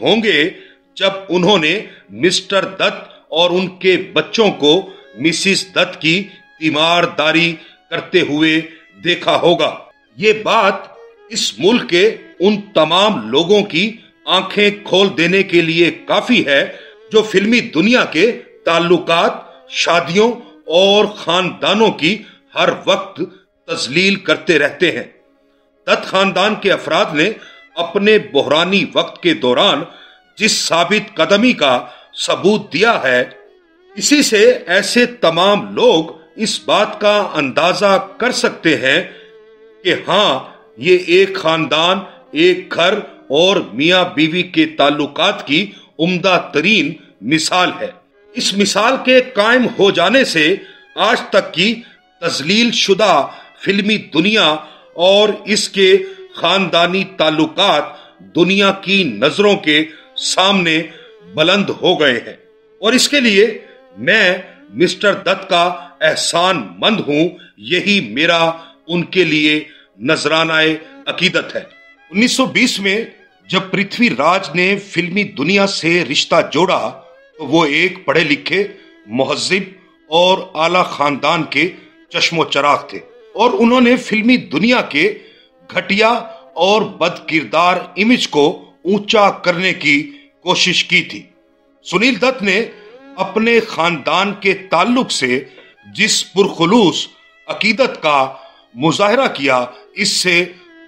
ہوں گے جب انہوں نے مسٹر دت اور ان کے بچوں کو مسز دت کی تیمارداری کرتے ہوئے دیکھا ہوگا۔ یہ بات اس ملک کے ان تمام لوگوں کی آنکھیں کھول دینے کے لیے کافی ہے جو فلمی دنیا کے تعلقات، شادیوں اور خاندانوں کی ہر وقت تذلیل کرتے رہتے ہیں۔ دت خاندان کے افراد نے اپنے بحرانی وقت کے دوران جس ثابت قدمی کا ثبوت دیا ہے، اسی سے ایسے تمام لوگ اس بات کا اندازہ کر سکتے ہیں کہ ہاں، یہ ایک خاندان، ایک گھر اور میاں بیوی کے تعلقات کی عمدہ ترین مثال ہے۔ اس مثال کے قائم ہو جانے سے آج تک کی تذلیل شدہ فلمی دنیا اور اس کے خاندانی تعلقات دنیا کی نظروں کے سامنے بلند ہو گئے ہیں، اور اس کے لیے میں مسٹر دت کا احسان مند ہوں۔ یہی میرا ان کے لیے نذرانہ عقیدت ہے۔ 1920 میں جب پرتھوی راج نے فلمی دنیا سے رشتہ جوڑا تو وہ ایک پڑھے لکھے، مہذب اور اعلی خاندان کے چشم و چراغ تھے، اور انہوں نے فلمی دنیا کے گھٹیا اور بد کردار امیج کو اونچا کرنے کی کوشش کی تھی۔ سنیل دت نے اپنے خاندان کے تعلق سے جس پرخلوص عقیدت کا مظاہرہ کیا، اس سے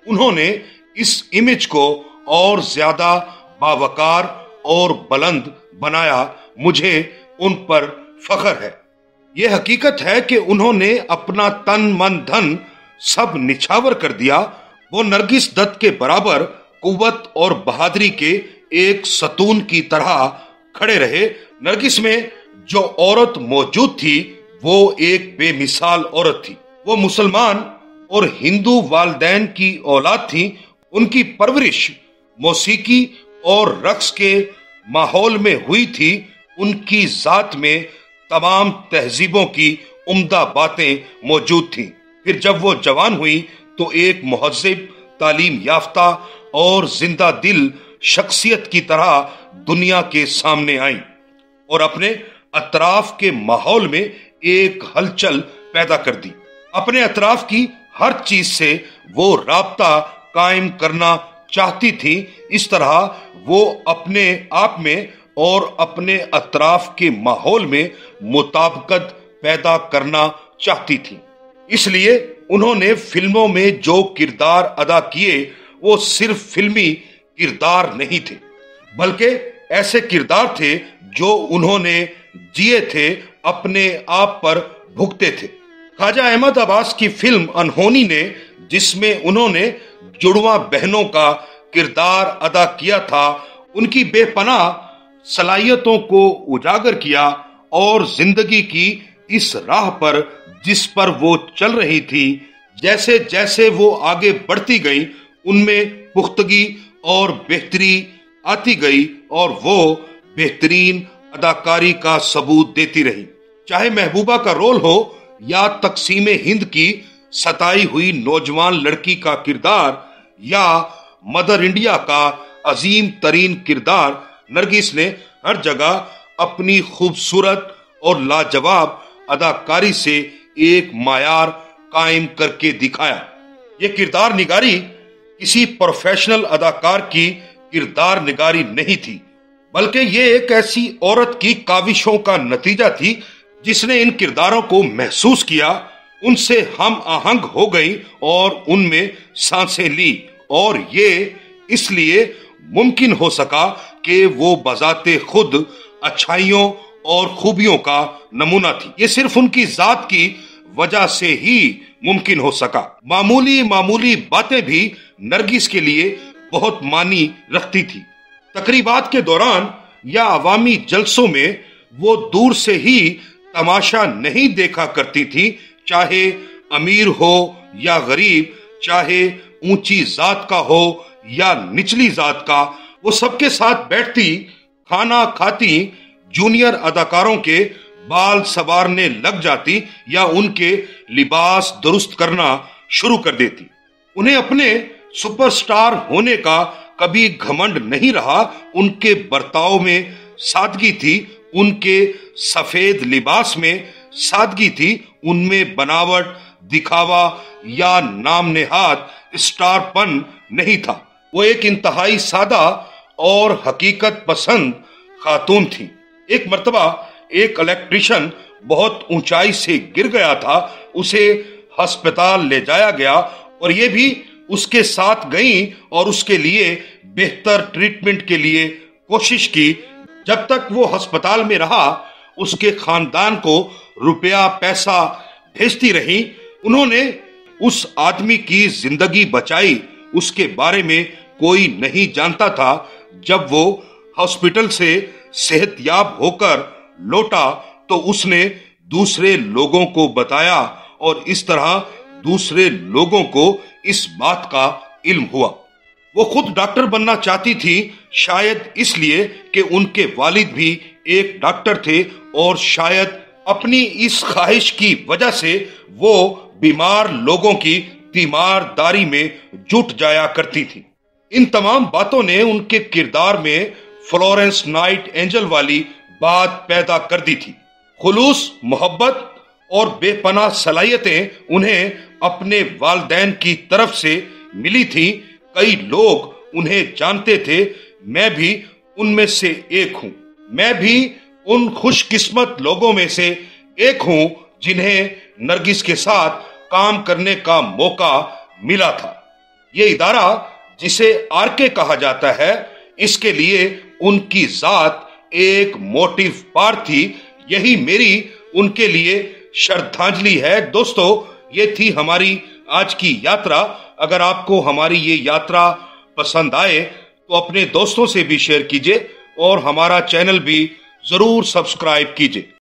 انہوں نے اس امیج کو اور زیادہ باوقار اور بلند بنایا۔ مجھے ان پر فخر ہے۔ یہ حقیقت ہے کہ انہوں نے اپنا تن من دھن سب نچھاور کر دیا۔ وہ نرگس دت کے برابر قوت اور بہادری کے ایک ستون کی طرح کھڑے رہے۔ نرگس میں جو عورت موجود تھی وہ ایک بے مثال عورت تھی۔ وہ مسلمان اور ہندو والدین کی اولاد تھی۔ ان کی پرورش موسیقی اور رقص کے ماحول میں ہوئی تھی۔ ان کی ذات میں تمام تہذیبوں کی عمدہ باتیں موجود تھیں۔ پھر جب وہ جوان ہوئی تو ایک مہذب، تعلیم یافتہ اور زندہ دل شخصیت کی طرح دنیا کے سامنے آئیں اور اپنے اطراف کے ماحول میں ایک ہلچل پیدا کر دی۔ اپنے اطراف کی ہر چیز سے وہ رابطہ قائم کرنا چاہتی تھی۔ اس طرح وہ اپنے آپ میں اور اپنے اطراف کے ماحول میں مطابقت پیدا کرنا چاہتی تھی۔ اس لیے انہوں نے فلموں میں جو کردار ادا کیے وہ صرف فلمی کردار نہیں تھے، بلکہ ایسے کردار تھے جو انہوں نے جیے تھے، اپنے آپ پر بھگتے تھے۔ خواجہ احمد عباس کی فلم انہونی نے، جس میں انہوں نے جڑواں بہنوں کا کردار ادا کیا تھا، ان کی بے پناہ صلاحیتوں کو اجاگر کیا اور زندگی کی اس راہ پر جس پر وہ چل رہی تھی، جیسے جیسے وہ آگے بڑھتی گئی ان میں پختگی اور بہتری آتی گئی اور وہ بہترین اداکاری کا ثبوت دیتی رہی۔ چاہے محبوبہ کا رول ہو یا تقسیم ہند کی ستائی ہوئی نوجوان لڑکی کا کردار یا مدر انڈیا کا عظیم ترین کردار، نرگس نے ہر جگہ اپنی خوبصورت اور لاجواب اداکاری سے ایک معیار قائم کر کے دکھایا۔ یہ کردار نگاری کسی پروفیشنل اداکار کی کردار نگاری نہیں تھی، بلکہ یہ ایک ایسی عورت کی کاوشوں کا نتیجہ تھی جس نے ان کرداروں کو محسوس کیا، ان سے ہم آہنگ ہو گئی اور ان میں سانسیں لی، اور یہ اس لیے ممکن ہو سکا کہ وہ بذات خود اچھائیوں اور خوبیوں کا نمونہ تھی۔ یہ صرف ان کی ذات کی وجہ سے ہی ممکن ہو سکا۔ معمولی باتیں بھی نرگس کے لیے بہت معنی رکھتی تھی۔ تقریبات کے دوران یا عوامی جلسوں میں وہ دور سے ہی تماشا نہیں دیکھا کرتی تھی، چاہے امیر ہو یا غریب، چاہے اونچی ذات کا ہو یا نچلی ذات کا، وہ سب کے ساتھ بیٹھتی، کھانا کھاتی، جونیئر اداکاروں کے بال سنوارنے لگ جاتی یا ان کے لباس درست کرنا شروع کر دیتی۔ انہیں اپنے سپر سٹار ہونے کا کبھی گھمنڈ نہیں رہا، ان کے برتاؤ میں سادگی تھی، ان کے سفید لباس میں سادگی تھی، ان میں بناوٹ، دکھاوا یا نام نہاد اسٹار پن نہیں تھا۔ وہ ایک انتہائی سادہ اور حقیقت پسند خاتون تھی۔ ایک مرتبہ ایک الیکٹریشین بہت اونچائی سے گر گیا تھا، اسے ہسپتال لے جایا گیا اور یہ بھی اس کے ساتھ گئیں اور اس کے لیے بہتر ٹریٹمنٹ کے لیے کوشش کی۔ جب تک وہ ہسپتال میں رہا اس کے خاندان کو روپیہ پیسہ بھیجتی رہی۔ انہوں نے اس آدمی کی زندگی بچائی، اس کے بارے میں کوئی نہیں جانتا تھا۔ جب وہ ہاسپٹل سے صحت یاب ہو کر لوٹا تو اس نے دوسرے لوگوں کو بتایا اور اس طرح دوسرے لوگوں کو اس بات کا علم ہوا۔ وہ خود ڈاکٹر بننا چاہتی تھی، شاید اس لیے کہ ان کے والد بھی ایک ڈاکٹر تھے اور شاید اپنی اس خواہش کی وجہ سے وہ بیمار لوگوں کی تیمارداری میں جٹ جایا کرتی تھی۔ ان تمام باتوں نے ان کے کردار میں فلورنس نائٹ اینجل والی بات پیدا کر دی تھی۔ خلوص، محبت اور بے پناہ صلاحیتیں انہیں اپنے والدین کی طرف سے ملی تھی۔ کئی لوگ انہیں جانتے تھے، میں بھی ان میں سے ایک ہوں۔ میں بھی ان خوش قسمت لوگوں میں سے ایک ہوں جنہیں نرگس کے ساتھ کام کرنے کا موقع ملا تھا۔ یہ ادارہ جسے آر کے کہا جاتا ہے، اس کے لیے ان کی ذات ایک موٹیو پار تھی۔ یہی میری ان کے لیے شردھانجلی ہے۔ دوستو، یہ تھی ہماری آج کی یاترا۔ اگر آپ کو ہماری یہ یاترا پسند آئے تو اپنے دوستوں سے بھی شیئر کیجئے اور ہمارا چینل بھی ضرور سبسکرائب کیجئے۔